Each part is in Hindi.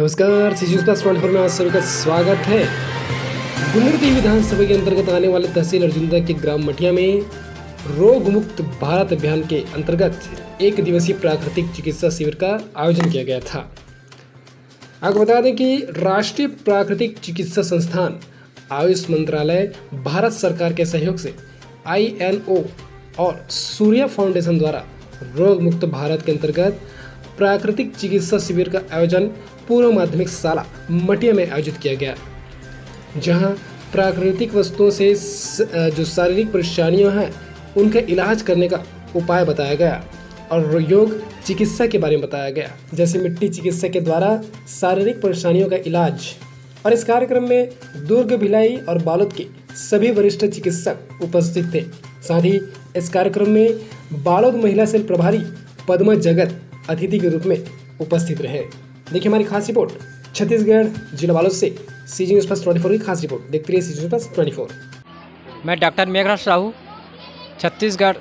नमस्कार, सीजी प्लस 24 में आप सभी का स्वागत है। गुंडरदेही विधानसभा के अंतर्गत आने वाले तहसील अर्जुंदा के ग्राम मटिया में रोग मुक्त भारत अभियान के अंतर्गत एक दिवसीय प्राकृतिक चिकित्सा शिविर का आयोजन किया गया था। आपको बता दें कि राष्ट्रीय प्राकृतिक चिकित्सा संस्थान, आयुष मंत्रालय, भारत सरकार के सहयोग से INO और सूर्या फाउंडेशन द्वारा रोग मुक्त भारत के अंतर्गत प्राकृतिक चिकित्सा शिविर का आयोजन पूर्व माध्यमिक शाला मटिया में आयोजित किया गया, जहां प्राकृतिक वस्तुओं से जो शारीरिक परेशानियां हैं उनका इलाज करने का उपाय बताया गया और योग चिकित्सा के बारे में बताया गया, जैसे मिट्टी चिकित्सा के द्वारा शारीरिक परेशानियों का इलाज। और इस कार्यक्रम में दुर्ग, भिलाई और बालोद के सभी वरिष्ठ चिकित्सक उपस्थित थे। साथ ही इस कार्यक्रम में बालोद महिला सेल प्रभारी पद्मा जगत अतिथि के रूप में उपस्थित रहे। देखिए हमारी खास रिपोर्ट छत्तीसगढ़ जिला बालोद से सीजी न्यूज़ प्लस 24 की खास रिपोर्ट। देखते रहिए सीजी न्यूज़ प्लस 24। मैं doctor Meghraj Sahu, Chhattisgarh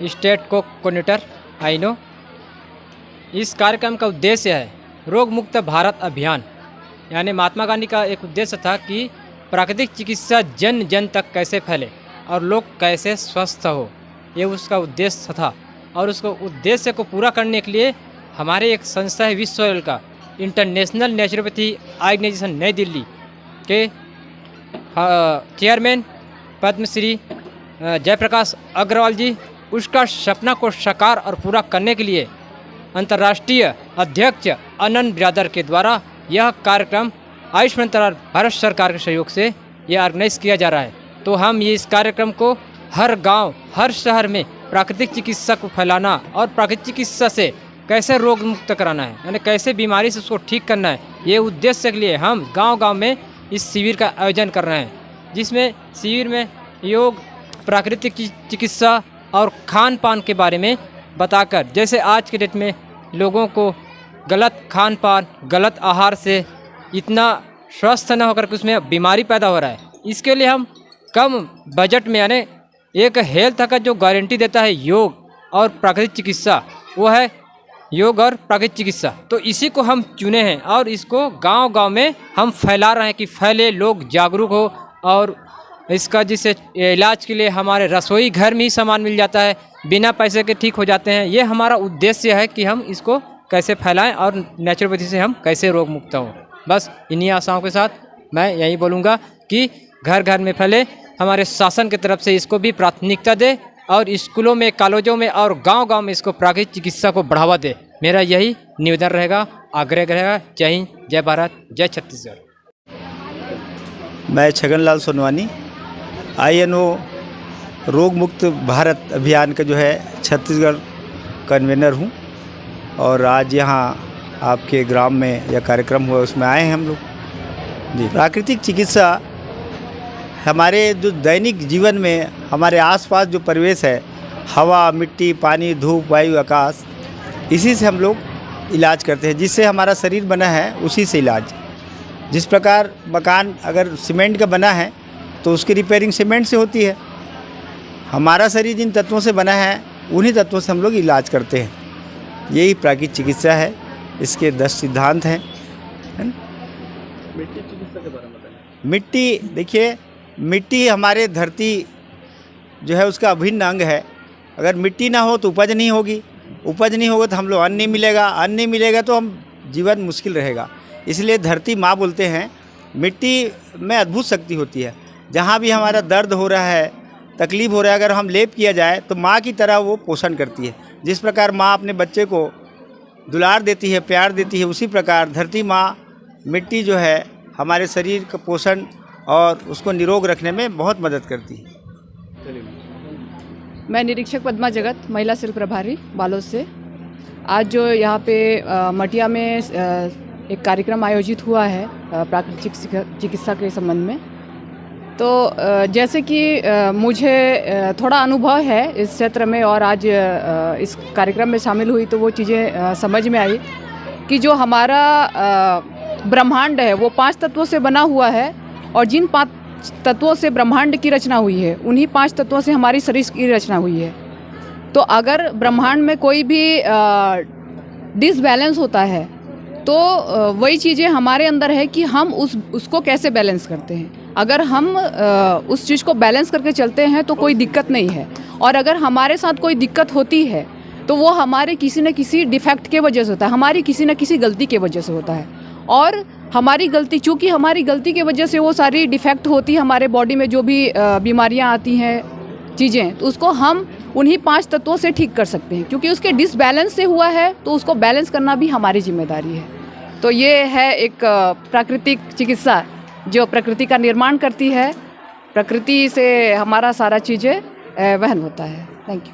state coordinator INO। इस कार्यक्रम का उद्देश्य है रोग मुक्त भारत अभियान, यानी महात्मा गांधी का एक उद्देश्य था कि प्राकृतिक चिकित्सा जन जन तक कैसे फैले और लोग कैसे स्वस्थ हो, ये उसका उद्देश्य था। और उसको उद्देश्य को पूरा करने के लिए हमारे एक संस्था है विश्व लेवल का इंटरनेशनल नेचुरोपैथी ऑर्गेनाइजेशन नई दिल्ली के चेयरमैन पद्मश्री जयप्रकाश अग्रवाल जी, उसका सपना को साकार और पूरा करने के लिए अंतर्राष्ट्रीय अध्यक्ष अनंत ब्रादर के द्वारा यह कार्यक्रम आयुष मंत्रालय भारत सरकार के सहयोग से यह ऑर्गेनाइज किया जा रहा है। तो हम ये इस कार्यक्रम को हर गांव, हर शहर में प्राकृतिक चिकित्सा को फैलाना और प्राकृतिक चिकित्सा से कैसे रोग मुक्त कराना है, यानी कैसे बीमारी से उसको ठीक करना है, ये उद्देश्य के लिए हम गांव-गांव में इस शिविर का आयोजन कर रहे हैं, जिसमें शिविर में योग, प्राकृतिक चिकित्सा और खान पान के बारे में बताकर, जैसे आज के डेट में लोगों को गलत खान पान, गलत आहार से इतना स्वस्थ न होकर के उसमें बीमारी पैदा हो रहा है। इसके लिए हम कम बजट में, यानी एक हेल्थ का जो गारंटी देता है योग और प्राकृतिक चिकित्सा, वो है योग और प्राकृतिक चिकित्सा। तो इसी को हम चुने हैं और इसको गांव-गांव में हम फैला रहे हैं कि फैले, लोग जागरूक हो। और इसका जिससे इलाज के लिए हमारे रसोई घर में ही सामान मिल जाता है, बिना पैसे के ठीक हो जाते हैं। ये हमारा उद्देश्य है कि हम इसको कैसे फैलाएं और नेचुरोपैथी से हम कैसे रोग मुक्त हों। बस इन्हीं आशाओं के साथ मैं यही बोलूँगा कि घर घर में फैले, हमारे शासन की तरफ से इसको भी प्राथमिकता दे और स्कूलों में, कॉलेजों में और गांव-गांव में इसको प्राकृतिक चिकित्सा को बढ़ावा दे। मेरा यही निवेदन रहेगा, आग्रह रहेगा। जय हिंद, जय भारत, जय छत्तीसगढ़। मैं छगनलाल सोनवानी, INO रोग मुक्त भारत अभियान का जो है छत्तीसगढ़ कन्वेनर हूँ और आज यहाँ आपके ग्राम में यह कार्यक्रम हुआ, उसमें आए हैं हम लोग जी। प्राकृतिक चिकित्सा हमारे जो दैनिक जीवन में हमारे आसपास जो परिवेश है, हवा, मिट्टी, पानी, धूप, वायु, आकाश, इसी से हम लोग इलाज करते हैं। जिससे हमारा शरीर बना है उसी से इलाज। जिस प्रकार मकान अगर सीमेंट का बना है तो उसकी रिपेयरिंग सीमेंट से होती है। हमारा शरीर जिन तत्वों से बना है उन्हीं तत्वों से हम लोग इलाज करते हैं। यही प्राकृतिक चिकित्सा है, इसके 10 सिद्धांत हैं। मिट्टी चिकित्सा के बारे में बताएं। मिट्टी, देखिए मिट्टी हमारे धरती जो है उसका अभिन्न अंग है। अगर मिट्टी ना हो तो उपज नहीं होगी, उपज नहीं होगा तो हम लोग अन्न नहीं मिलेगा, अन्न नहीं मिलेगा तो हम जीवन मुश्किल रहेगा। इसलिए धरती माँ बोलते हैं। मिट्टी में अद्भुत शक्ति होती है। जहाँ भी हमारा दर्द हो रहा है, तकलीफ़ हो रहा है, अगर हम लेप किया जाए तो माँ की तरह वो पोषण करती है। जिस प्रकार माँ अपने बच्चे को दुलार देती है, प्यार देती है, उसी प्रकार धरती माँ, मिट्टी जो है हमारे शरीर का पोषण और उसको निरोग रखने में बहुत मदद करती है। मैं निरीक्षक पद्मा जगत, महिला सेल प्रभारी बालोद से। आज जो यहाँ पे मटिया में एक कार्यक्रम आयोजित हुआ है प्राकृतिक चिकित्सा के संबंध में, तो जैसे कि मुझे थोड़ा अनुभव है इस क्षेत्र में और आज इस कार्यक्रम में शामिल हुई तो वो चीज़ें समझ में आई कि जो हमारा ब्रह्मांड है वो 5 तत्वों से बना हुआ है और जिन 5 तत्वों से ब्रह्मांड की रचना हुई है उन्हीं 5 तत्वों से हमारी शरीर की रचना हुई है। तो अगर ब्रह्मांड में कोई भी डिसबैलेंस होता है तो वही चीज़ें हमारे अंदर है कि हम उसको कैसे बैलेंस करते हैं। अगर हम उस चीज़ को बैलेंस करके चलते हैं तो कोई दिक्कत नहीं है, और अगर हमारे साथ कोई दिक्कत होती है तो वो हमारे किसी न किसी डिफेक्ट के वजह से होता है, हमारी किसी न किसी गलती के वजह से होता है। और हमारी गलती, चूँकि हमारी गलती की वजह से वो सारी डिफेक्ट होती है, हमारे बॉडी में जो भी बीमारियाँ आती हैं चीज़ें, तो उसको हम उन्हीं 5 तत्वों से ठीक कर सकते हैं। क्योंकि उसके डिसबैलेंस से हुआ है तो उसको बैलेंस करना भी हमारी जिम्मेदारी है। तो ये है एक प्राकृतिक चिकित्सा जो प्रकृति का निर्माण करती है, प्रकृति से हमारा सारा चीज़ें वहन होता है। Thank you.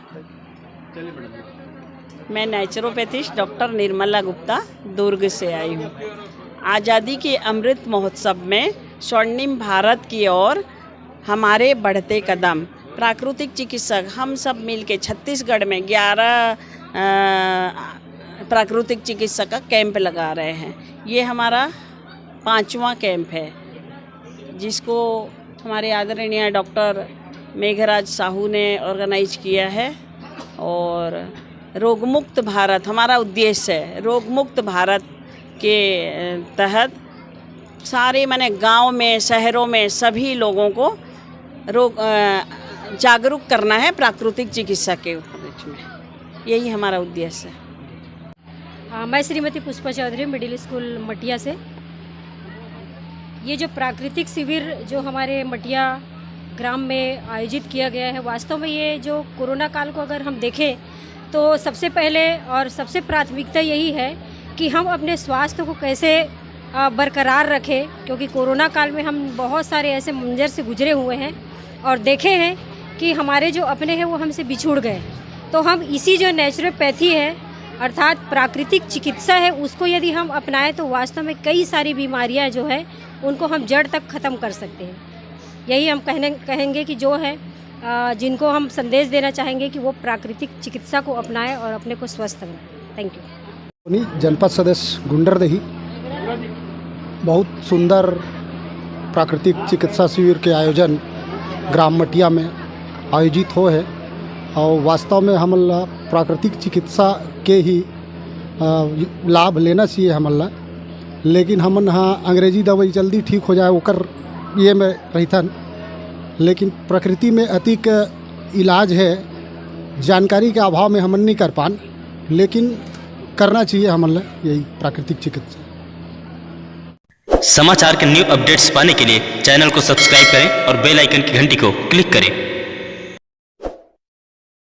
मैं नेचुरोपैथिस्ट डॉक्टर निर्मला गुप्ता दुर्ग से आई हूँ। आज़ादी के अमृत महोत्सव में स्वर्णिम भारत की ओर हमारे बढ़ते कदम, प्राकृतिक चिकित्सक हम सब मिलके छत्तीसगढ़ में 11 प्राकृतिक चिकित्सक का कैंप लगा रहे हैं। ये हमारा 5वां कैंप है, जिसको हमारे आदरणीय डॉक्टर मेघराज साहू ने ऑर्गेनाइज किया है। और रोगमुक्त भारत हमारा उद्देश्य है। रोगमुक्त भारत के तहत सारे माने गांव में, शहरों में सभी लोगों को जागरूक करना है प्राकृतिक चिकित्सा के बीच में। यही हमारा उद्देश्य है। मैं श्रीमती पुष्पा चौधरी, मिडिल स्कूल मटिया से। ये जो प्राकृतिक शिविर जो हमारे मटिया ग्राम में आयोजित किया गया है, वास्तव में ये जो कोरोना काल को अगर हम देखें तो सबसे पहले और सबसे प्राथमिकता यही है कि हम अपने स्वास्थ्य को कैसे बरकरार रखें। क्योंकि कोरोना काल में हम बहुत सारे ऐसे मंजर से गुजरे हुए हैं और देखे हैं कि हमारे जो अपने हैं वो हमसे बिछुड़ गए। तो हम इसी जो नेचुरोपैथी है अर्थात प्राकृतिक चिकित्सा है, उसको यदि हम अपनाएं तो वास्तव में कई सारी बीमारियां जो है उनको हम जड़ तक ख़त्म कर सकते हैं। यही हम कहेंगे कि जो है जिनको हम संदेश देना चाहेंगे कि वो प्राकृतिक चिकित्सा को अपनाएं और अपने को स्वस्थ बनाएं। Thank you. जनपद सदस्य गुंडरदेही बहुत सुंदर प्राकृतिक चिकित्सा शिविर के आयोजन ग्राम मटिया में आयोजित हो है। और वास्तव में हमला प्राकृतिक चिकित्सा के ही लाभ लेना चाहिए हमला, लेकिन हम यहाँ अंग्रेजी दवाई जल्दी ठीक हो जाए ओकर ये में रहतन, लेकिन प्रकृति में अधिक इलाज है, जानकारी के अभाव में हम नहीं कर पान, लेकिन करना चाहिए हमला यही प्राकृतिक चिकित्सा। समाचार के न्यू अपडेट्स पाने के लिए चैनल को सब्सक्राइब करें और बेल आइकन की घंटी को क्लिक करें।